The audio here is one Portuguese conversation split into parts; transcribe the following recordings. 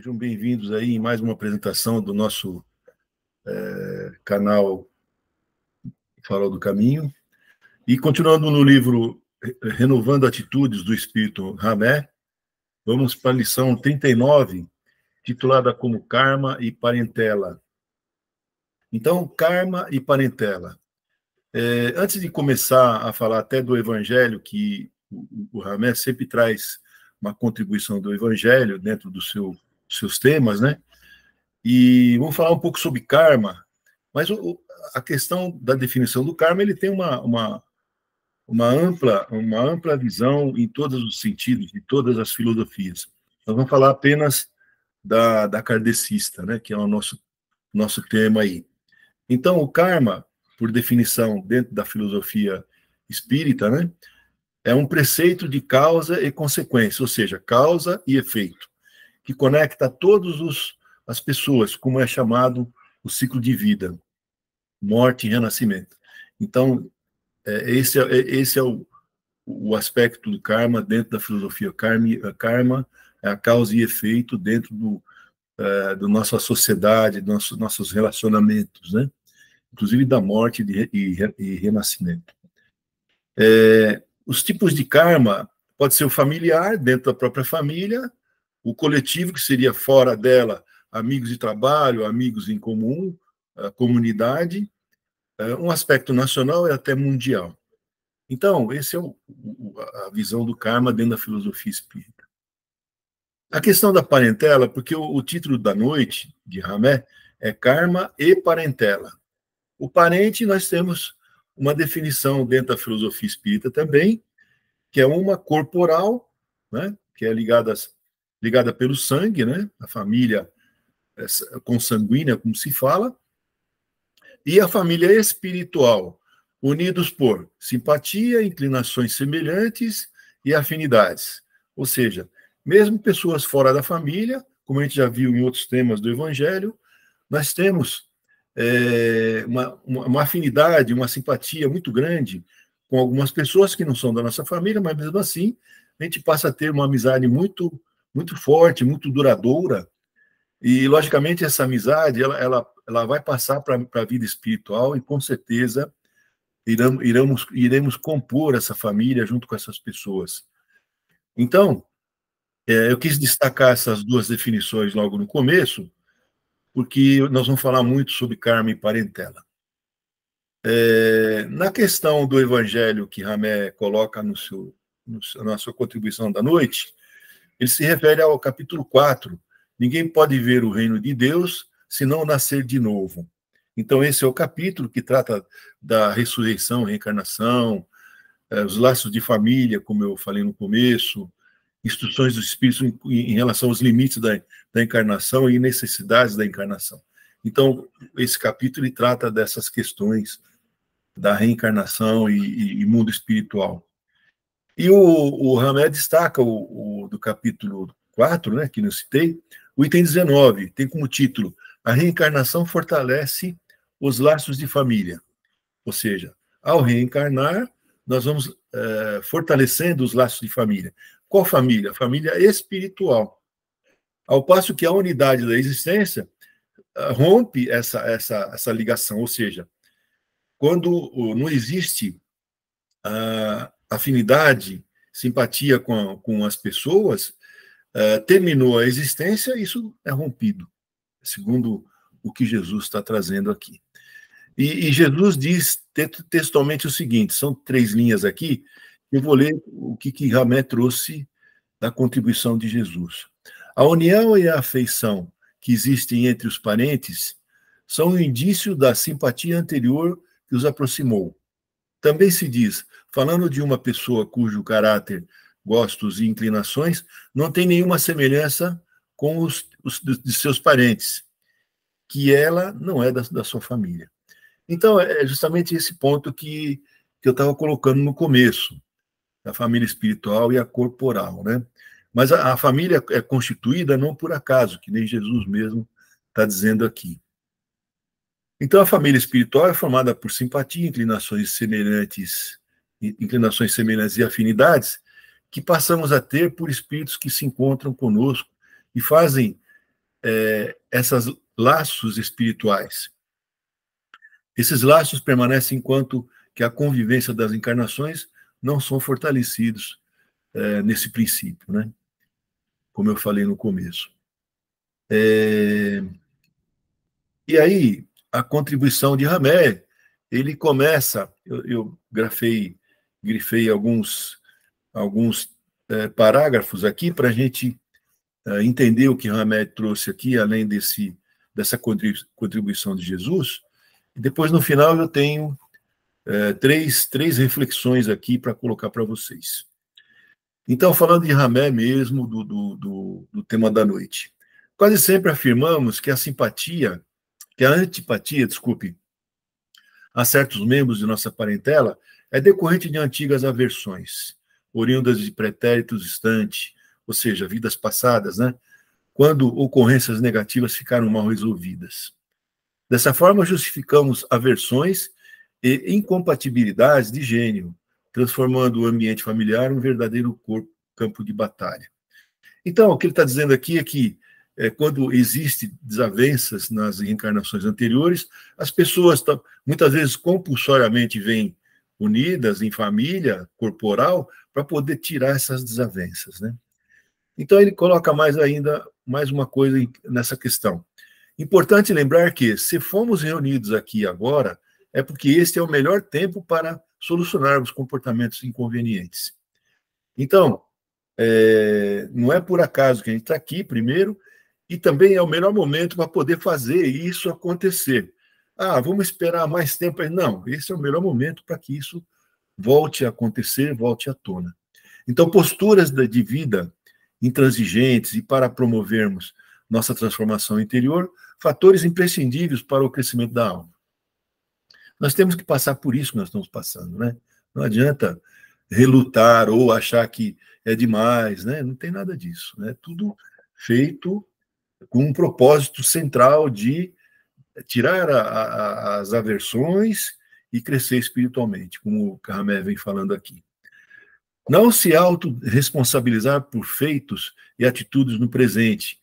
Sejam bem-vindos aí em mais uma apresentação do nosso canal Farol do Caminho. E continuando no livro Renovando Atitudes do Espírito Ramé, vamos para a lição 39, titulada como Karma e Parentela. Então, Karma e Parentela. Antes de começar a falar até do Evangelho, que o Ramé sempre traz uma contribuição do Evangelho dentro dos seus temas, né? E vamos falar um pouco sobre karma, mas a questão da definição do karma, ele tem uma ampla visão em todos os sentidos, de todas as filosofias. Nós vamos falar apenas da kardecista, né, que é o nosso tema aí. Então, o karma, por definição, dentro da filosofia espírita, né, é um preceito de causa e consequência, ou seja, causa e efeito, que conecta todas as pessoas, como é chamado o ciclo de vida, morte e renascimento. Então, esse é o aspecto do karma dentro da filosofia. Karma é a causa e efeito dentro da nossa sociedade, nossos relacionamentos, né? Inclusive da morte e renascimento. Os tipos de karma pode ser o familiar, dentro da própria família, o coletivo, que seria fora dela, amigos de trabalho, amigos em comum, a comunidade, um aspecto nacional e até mundial. Então, essa é a visão do karma dentro da filosofia espírita. A questão da parentela, porque o título da noite, de Ramé, é Karma e Parentela. O parente, nós temos uma definição dentro da filosofia espírita também, que é uma corporal, né, que é ligada pelo sangue, né, a família consanguínea, como se fala, e a família espiritual, unidos por simpatia, inclinações semelhantes e afinidades. Ou seja, mesmo pessoas fora da família, como a gente já viu em outros temas do Evangelho, nós temos uma afinidade, uma simpatia muito grande com algumas pessoas que não são da nossa família, mas mesmo assim a gente passa a ter uma amizade muito, muito forte, muito duradoura. E, logicamente, essa amizade ela vai passar para a vida espiritual e, com certeza, iremos compor essa família junto com essas pessoas. Então, eu quis destacar essas duas definições logo no começo, porque nós vamos falar muito sobre karma e parentela. Na questão do evangelho que Ramé coloca na sua contribuição da noite, ele se refere ao capítulo 4. Ninguém pode ver o reino de Deus se não nascer de novo. Então, esse é o capítulo que trata da ressurreição, reencarnação, os laços de família, como eu falei no começo, instruções do Espírito em relação aos limites da encarnação e necessidades da encarnação. Então, esse capítulo ele trata dessas questões da reencarnação e mundo espiritual. E o Ramé destaca do capítulo 4, né, que eu citei, o item 19, tem como título A Reencarnação Fortalece os Laços de Família. Ou seja, ao reencarnar, nós vamos fortalecendo os laços de família. Qual família? A família espiritual. Ao passo que a unidade da existência rompe essa ligação, ou seja, quando não existe afinidade, simpatia com as pessoas, terminou a existência, isso é rompido, segundo o que Jesus está trazendo aqui. E Jesus diz textualmente o seguinte, são 3 linhas aqui, eu vou ler o que Ramé trouxe da contribuição de Jesus. A união e a afeição que existem entre os parentes são um indício da simpatia anterior que os aproximou. Também se diz, falando de uma pessoa cujo caráter, gostos e inclinações não tem nenhuma semelhança com os de seus parentes, que ela não é da sua família. Então, é justamente esse ponto que eu estava colocando no começo, a família espiritual e a corporal, né? Mas a família é constituída não por acaso, que nem Jesus mesmo está dizendo aqui. Então, a família espiritual é formada por simpatia, inclinações semelhantes e afinidades que passamos a ter por espíritos que se encontram conosco e fazem esses laços espirituais. Esses laços permanecem enquanto que a convivência das encarnações não são fortalecidos nesse princípio, né? Como eu falei no começo. E aí, a contribuição de Ramé, ele começa, eu grifei alguns parágrafos aqui para a gente entender o que Ramé trouxe aqui, além dessa contribuição de Jesus. E depois, no final, eu tenho três reflexões aqui para colocar para vocês. Então, falando de Ramé mesmo, do tema da noite. Quase sempre afirmamos que a antipatia, desculpe, a certos membros de nossa parentela é decorrente de antigas aversões, oriundas de pretéritos distantes, ou seja, vidas passadas, né? Quando ocorrências negativas ficaram mal resolvidas. Dessa forma, justificamos aversões e incompatibilidades de gênero, transformando o ambiente familiar em um verdadeiro campo de batalha. Então, o que ele está dizendo aqui é que quando existem desavenças nas reencarnações anteriores, as pessoas muitas vezes compulsoriamente vêm unidas em família corporal para poder tirar essas desavenças, né? Então ele coloca mais uma coisa nessa questão. Importante lembrar que, se fomos reunidos aqui agora, é porque este é o melhor tempo para solucionarmos comportamentos inconvenientes. Então, não é por acaso que a gente está aqui, primeiro, e também é o melhor momento para poder fazer isso acontecer. Vamos esperar mais tempo. Não, esse é o melhor momento para que isso volte a acontecer, volte à tona. Então, posturas de vida intransigentes e para promovermos nossa transformação interior, fatores imprescindíveis para o crescimento da alma. Nós temos que passar por isso que nós estamos passando, né? Não adianta relutar ou achar que é demais, né? Não tem nada disso, né? Tudo feito com um propósito central de tirar as aversões e crescer espiritualmente, como o Carramé vem falando aqui. Não se autorresponsabilizar por feitos e atitudes no presente,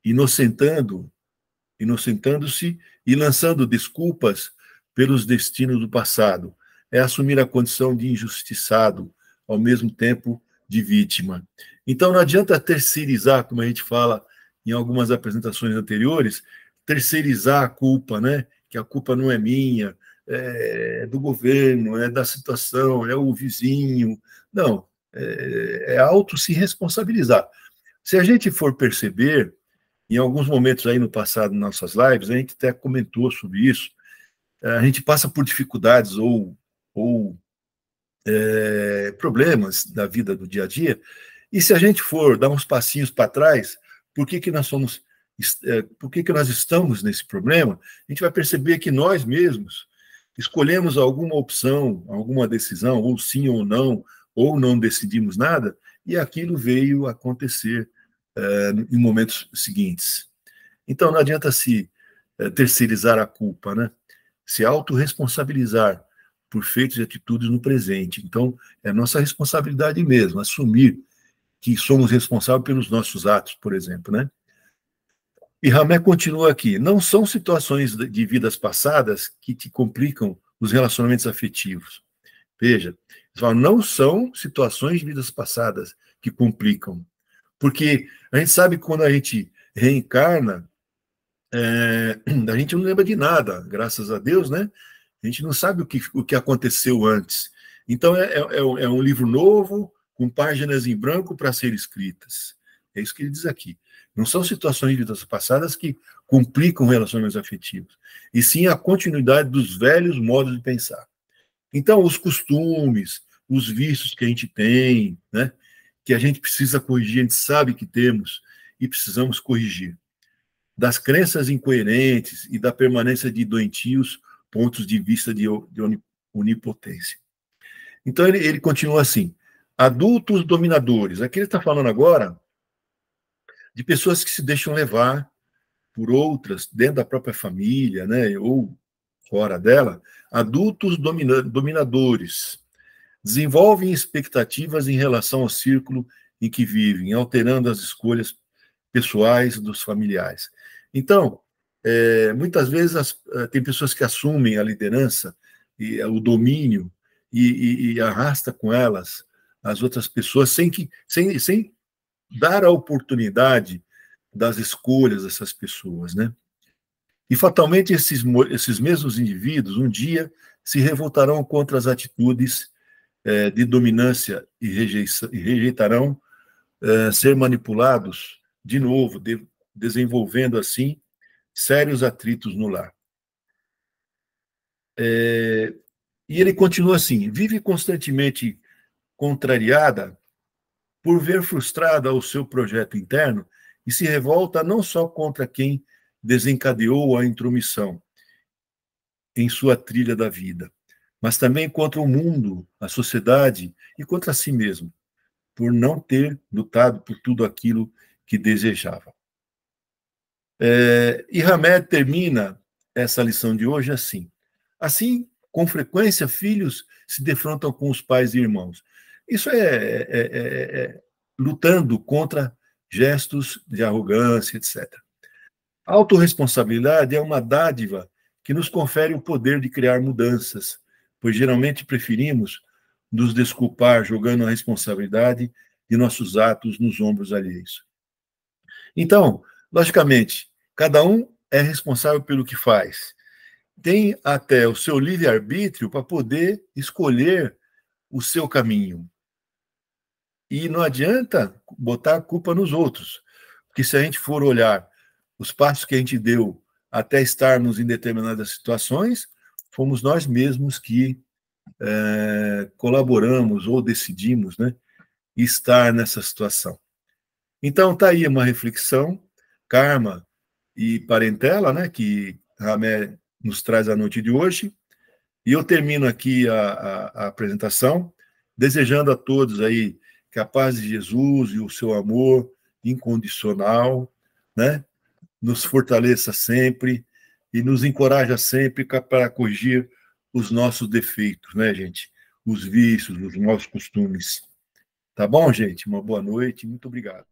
inocentando-se e lançando desculpas pelos destinos do passado. É assumir a condição de injustiçado, ao mesmo tempo de vítima. Então, não adianta terceirizar, como a gente fala em algumas apresentações anteriores, terceirizar a culpa, né? Que a culpa não é minha, é do governo, é da situação, é o vizinho. Não, é auto se responsabilizar. Se a gente for perceber, em alguns momentos aí no passado, nas nossas lives, a gente até comentou sobre isso, a gente passa por dificuldades ou problemas da vida do dia a dia, e se a gente for dar uns passinhos para trás, por que nós estamos nesse problema, a gente vai perceber que nós mesmos escolhemos alguma opção, alguma decisão, ou sim ou não decidimos nada, e aquilo veio acontecer em momentos seguintes. Então, não adianta se terceirizar a culpa, né? Se autorresponsabilizar por feitos e atitudes no presente. Então, é nossa responsabilidade mesmo, assumir que somos responsáveis pelos nossos atos, por exemplo, né? E Ramé continua aqui, não são situações de vidas passadas que te complicam os relacionamentos afetivos. Veja, não são situações de vidas passadas que complicam, porque a gente sabe que quando a gente reencarna, a gente não lembra de nada, graças a Deus, né? A gente não sabe o que aconteceu antes. Então, é um livro novo, com páginas em branco para ser escritas. É isso que ele diz aqui. Não são situações de vidas passadas que complicam relacionamentos afetivos, e sim a continuidade dos velhos modos de pensar. Então, os costumes, os vícios que a gente tem, né, que a gente precisa corrigir, a gente sabe que temos e precisamos corrigir. Das crenças incoerentes e da permanência de doentios pontos de vista de onipotência. Então, ele continua assim, adultos dominadores. Aqui ele está falando agora de pessoas que se deixam levar por outras, dentro da própria família, né, ou fora dela, adultos dominadores. Desenvolvem expectativas em relação ao círculo em que vivem, alterando as escolhas pessoais dos familiares. Então, muitas vezes tem pessoas que assumem a liderança e o domínio e arrasta com elas as outras pessoas sem dar a oportunidade das escolhas dessas pessoas, né? E fatalmente esses mesmos indivíduos um dia se revoltarão contra as atitudes de dominância e rejeitarão ser manipulados de novo, desenvolvendo assim sérios atritos no lar. E ele continua assim: vive constantemente contrariada por ver frustrada o seu projeto interno e se revolta não só contra quem desencadeou a intromissão em sua trilha da vida, mas também contra o mundo, a sociedade e contra si mesmo, por não ter lutado por tudo aquilo que desejava. E Hamed termina essa lição de hoje assim: assim, com frequência, filhos se defrontam com os pais e irmãos. Isso lutando contra gestos de arrogância, etc. A autorresponsabilidade é uma dádiva que nos confere o poder de criar mudanças, pois geralmente preferimos nos desculpar jogando a responsabilidade de nossos atos nos ombros alheios. Então, logicamente, cada um é responsável pelo que faz. Tem até o seu livre-arbítrio para poder escolher o seu caminho. E não adianta botar a culpa nos outros, porque se a gente for olhar os passos que a gente deu até estarmos em determinadas situações, fomos nós mesmos que colaboramos ou decidimos, né, estar nessa situação. Então, está aí uma reflexão, karma e parentela, né, que Ramé nos traz a noite de hoje. E eu termino aqui a apresentação, desejando a todos aí que a paz de Jesus e o seu amor incondicional, né, nos fortaleça sempre e nos encoraja sempre para corrigir os nossos defeitos, né, gente? Os vícios, os maus costumes. Tá bom, gente? Uma boa noite, muito obrigado.